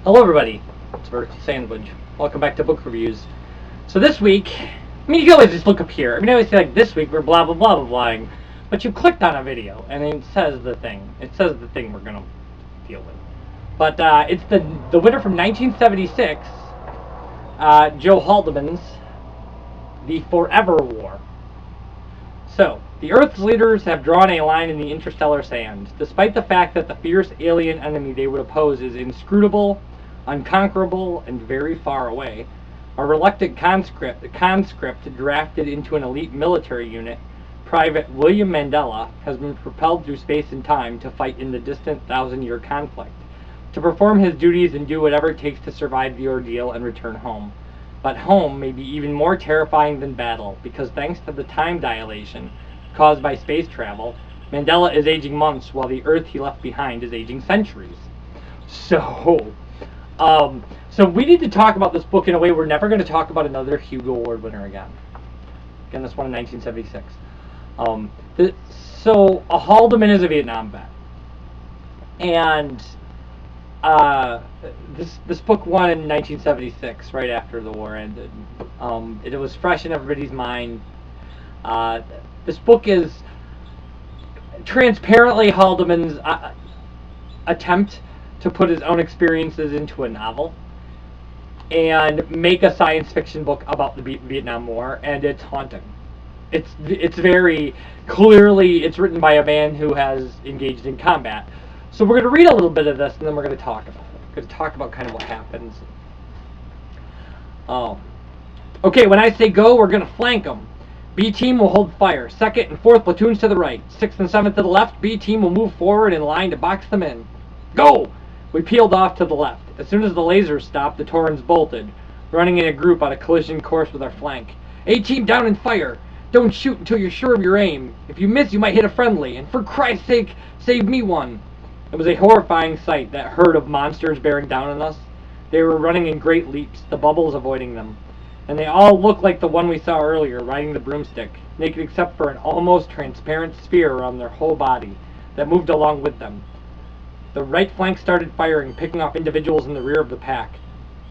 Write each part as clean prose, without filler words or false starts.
Hello everybody, it's VerticalSandwich. Welcome back to book reviews. So this week, you can always just look up here. I always say like this week we're blah blah blah blah blahing, but you clicked on a video and it says the thing. It says the thing we're gonna deal with. But it's the winner from 1976, Joe Haldeman's The Forever War. So, the Earth's leaders have drawn a line in the interstellar sand. Despite the fact that the fierce alien enemy they would oppose is inscrutable, unconquerable, and very far away, a reluctant conscript drafted into an elite military unit, Private William Mandela, has been propelled through space and time to fight in the distant thousand-year conflict, to perform his duties and do whatever it takes to survive the ordeal and return home. But home may be even more terrifying than battle, because thanks to the time dilation caused by space travel, Mandela is aging months while the Earth he left behind is aging centuries. So we need to talk about this book in a way we're never going to talk about another Hugo Award winner again. Again, this one in 1976. So a Haldeman is a Vietnam vet, and this book won in 1976, right after the war ended. It was fresh in everybody's mind. This book is transparently Haldeman's attempt to put his own experiences into a novel and make a science fiction book about the Vietnam War, and it's haunting. It's very clearly, it's written by a man who has engaged in combat. So we're going to read a little bit of this, and then we're going to talk about it. We're going to talk about kind of what happens. Okay, when I say go, we're going to flank them. B team will hold fire. 2nd and 4th platoons to the right. 6th and 7th to the left. B team will move forward in line to box them in. Go! We peeled off to the left. As soon as the lasers stopped, the Torrens bolted, running in a group on a collision course with our flank. A team down and fire. Don't shoot until you're sure of your aim. If you miss, you might hit a friendly. And for Christ's sake, save me one. It was a horrifying sight, that herd of monsters bearing down on us. They were running in great leaps, the bubbles avoiding them. And they all looked like the one we saw earlier, riding the broomstick, naked except for an almost transparent sphere around their whole body that moved along with them. The right flank started firing, picking off individuals in the rear of the pack.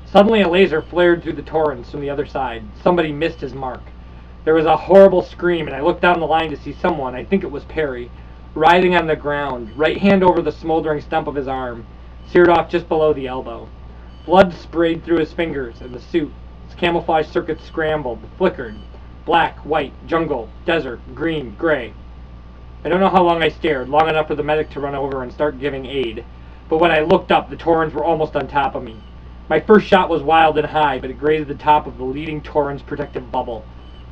Suddenly a laser flared through the Torrens from the other side. Somebody missed his mark. There was a horrible scream, and I looked down the line to see someone, I think it was Perry, writhing on the ground, right hand over the smoldering stump of his arm, seared off just below the elbow. Blood sprayed through his fingers, and the suit, its camouflage circuits scrambled, flickered. Black, white, jungle, desert, green, gray. I don't know how long I stared, long enough for the medic to run over and start giving aid. But when I looked up, the Torrens were almost on top of me. My first shot was wild and high, but it grazed the top of the leading Torrens' protective bubble.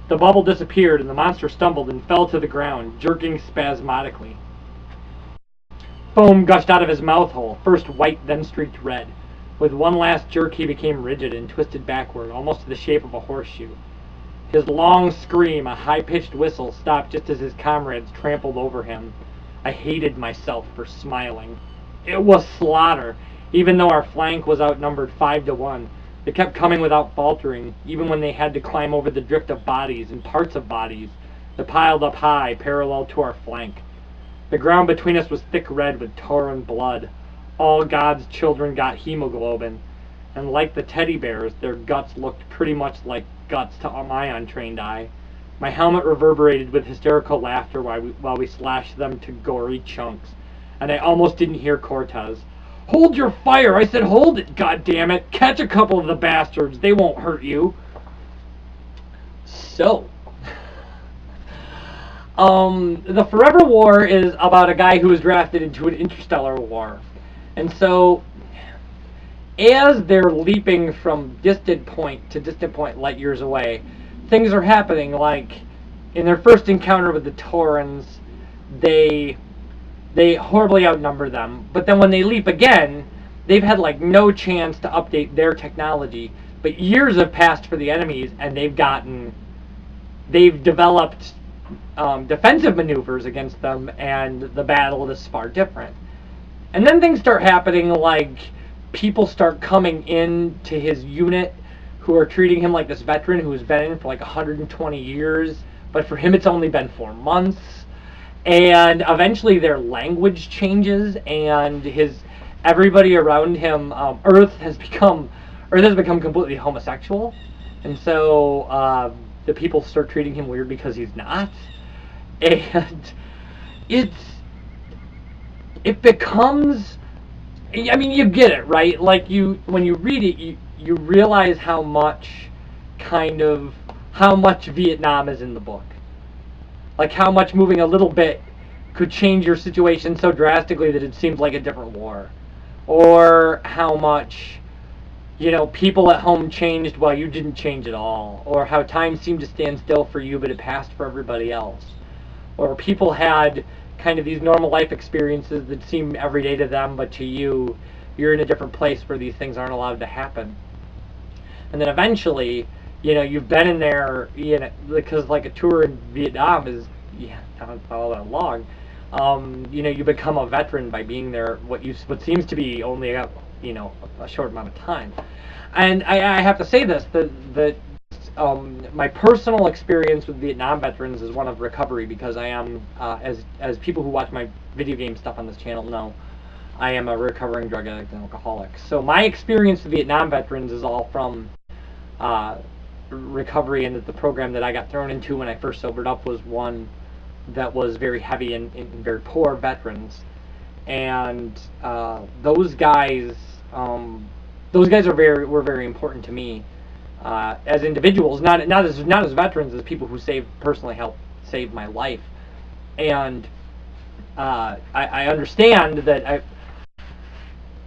The bubble disappeared, and the monster stumbled and fell to the ground, jerking spasmodically. Foam gushed out of his mouth hole, first white, then streaked red. With one last jerk, he became rigid and twisted backward, almost to the shape of a horseshoe. His long scream, a high-pitched whistle, stopped just as his comrades trampled over him. I hated myself for smiling. It was slaughter, even though our flank was outnumbered 5-1. They kept coming without faltering, even when they had to climb over the drift of bodies and parts of bodies that piled up high, parallel to our flank. The ground between us was thick red with Torren blood. All God's children got hemoglobin, and like the teddy bears, their guts looked pretty much like guts to my untrained eye. My helmet reverberated with hysterical laughter while we slashed them to gory chunks, and I almost didn't hear Cortez. Hold your fire! I said hold it, goddammit! Catch a couple of the bastards! They won't hurt you! So, the Forever War is about a guy who was drafted into an interstellar war. And so, as they're leaping from distant point to distant point light years away, things are happening. Like, in their first encounter with the Torrens, they horribly outnumber them, but then when they leap again, they've had like no chance to update their technology, but years have passed for the enemies, and they've developed defensive maneuvers against them, and the battle is far different. And then things start happening, like people start coming in to his unit who are treating him like this veteran who's been in for like 120 years, but for him it's only been 4 months. And eventually their language changes, and everybody around him, Earth has become completely homosexual, and so the people start treating him weird because he's not, and it's it becomes. I mean, you get it, right? Like when you read it, you realize how much Vietnam is in the book. Like how much moving a little bit could change your situation so drastically that it seems like a different war. Or how much, people at home changed while you didn't change at all. Or how time seemed to stand still for you but it passed for everybody else. Or people had kind of these normal life experiences that seem everyday to them, but to you, you're in a different place where these things aren't allowed to happen. And then eventually, you've been in there, because like a tour in Vietnam is, not all that long. You become a veteran by being there what seems to be only a short amount of time. And I have to say this, that my personal experience with Vietnam veterans is one of recovery, because I am, as people who watch my video game stuff on this channel know, I am a recovering drug addict and alcoholic. So my experience with Vietnam veterans is all from recovery, and that the program that I got thrown into when I first sobered up was one that was very heavy in very poor veterans, and those guys were very important to me as individuals, not as veterans, as people who personally helped save my life, and I understand that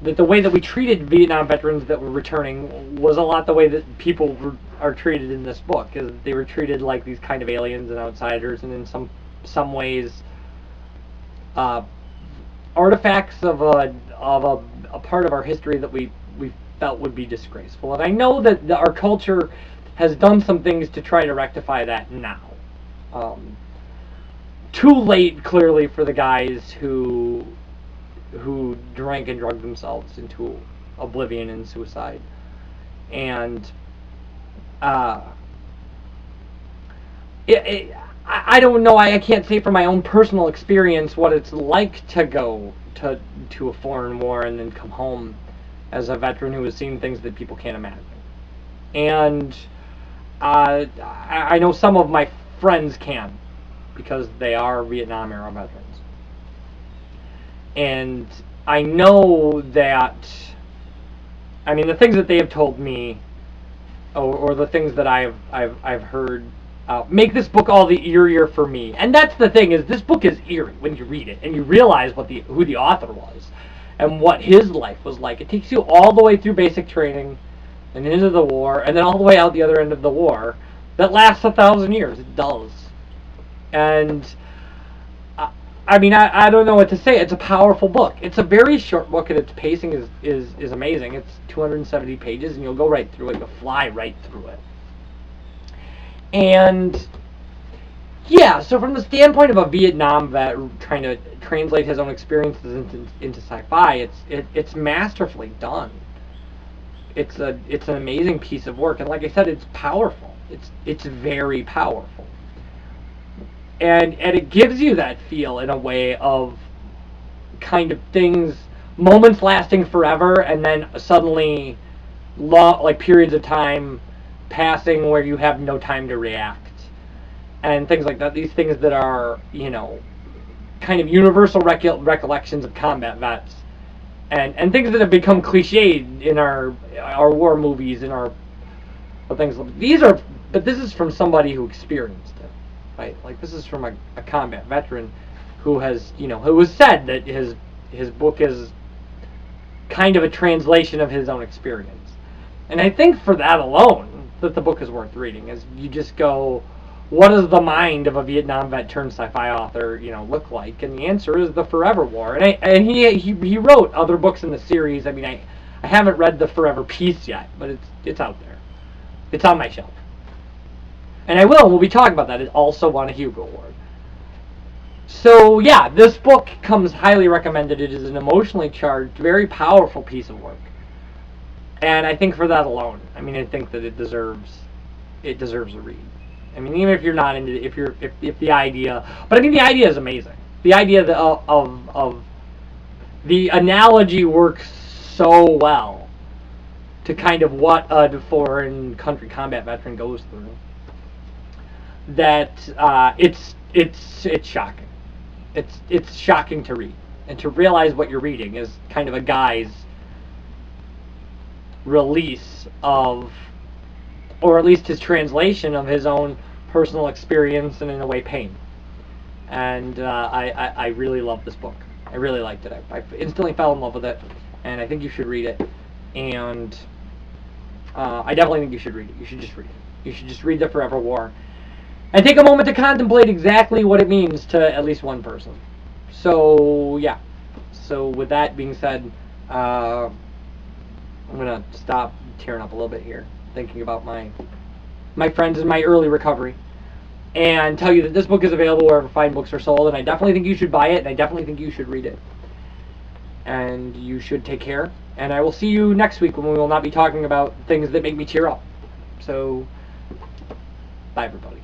the way that we treated Vietnam veterans that were returning was a lot the way that people are treated in this book, is they were treated like these kind of aliens and outsiders, and in some ways artifacts of a part of our history that we felt would be disgraceful. And I know that our culture has done some things to try to rectify that now. Too late, clearly, for the guys who drank and drugged themselves into oblivion and suicide. And I don't know, I can't say from my own personal experience what it's like to go to a foreign war and then come home as a veteran who has seen things that people can't imagine. And I know some of my friends can, because they are Vietnam era veterans. And I know that, I mean, the things that they have told me, or the things that I've heard, make this book all the eerier for me. And that's the thing, is this book is eerie when you read it and you realize who the author was and what his life was like. It takes you all the way through basic training and into the war, and then all the way out the other end of the war that lasts 1,000 years. It does. And I mean, I don't know what to say. It's a powerful book. It's a very short book, and its pacing is amazing. It's 270 pages, and you'll go right through it. You'll fly right through it. And yeah, so from the standpoint of a Vietnam vet trying to translate his own experiences into sci-fi, it's masterfully done. It's an amazing piece of work, and like I said, it's powerful. It's very powerful. And it gives you that feel in a way of kind of things, moments lasting forever, and then suddenly like periods of time passing where you have no time to react, and things like that. These things that are, kind of universal recollections of combat vets, and things that have become cliched in our war movies and our things. But this is from somebody who experienced it. Right? Like, this is from a combat veteran who has, who has said that his book is kind of a translation of his own experience. And I think for that alone, that the book is worth reading, as you just go, what does the mind of a Vietnam vet turned sci-fi author, look like? And the answer is the Forever War. And he wrote other books in the series. I mean, I haven't read the Forever Peace yet, but it's out there. It's on my shelf. And I will, we'll be talking about that. It also won a Hugo Award. So yeah, this book comes highly recommended. It is an emotionally charged, very powerful piece of work. And I think for that alone, I mean, I think that it deserves a read. I mean, even if you're not into it, if the idea, but I mean, the idea is amazing. The idea of the analogy works so well to kind of what a foreign country combat veteran goes through that it's shocking. It's shocking to read, and to realize what you're reading is kind of a guy's release of, or at least his translation of his own personal experience and in a way pain. And I really love this book. I really liked it. I instantly fell in love with it, and I think you should read it. And I definitely think you should read it. You should just read it. You should just read The Forever War. And take a moment to contemplate exactly what it means to at least one person. So, yeah. So, with that being said, I'm going to stop tearing up a little bit here, thinking about my friends and my early recovery, and tell you that this book is available wherever fine books are sold, and I definitely think you should buy it, and I definitely think you should read it. And you should take care, and I will see you next week when we will not be talking about things that make me tear up. So, bye everybody.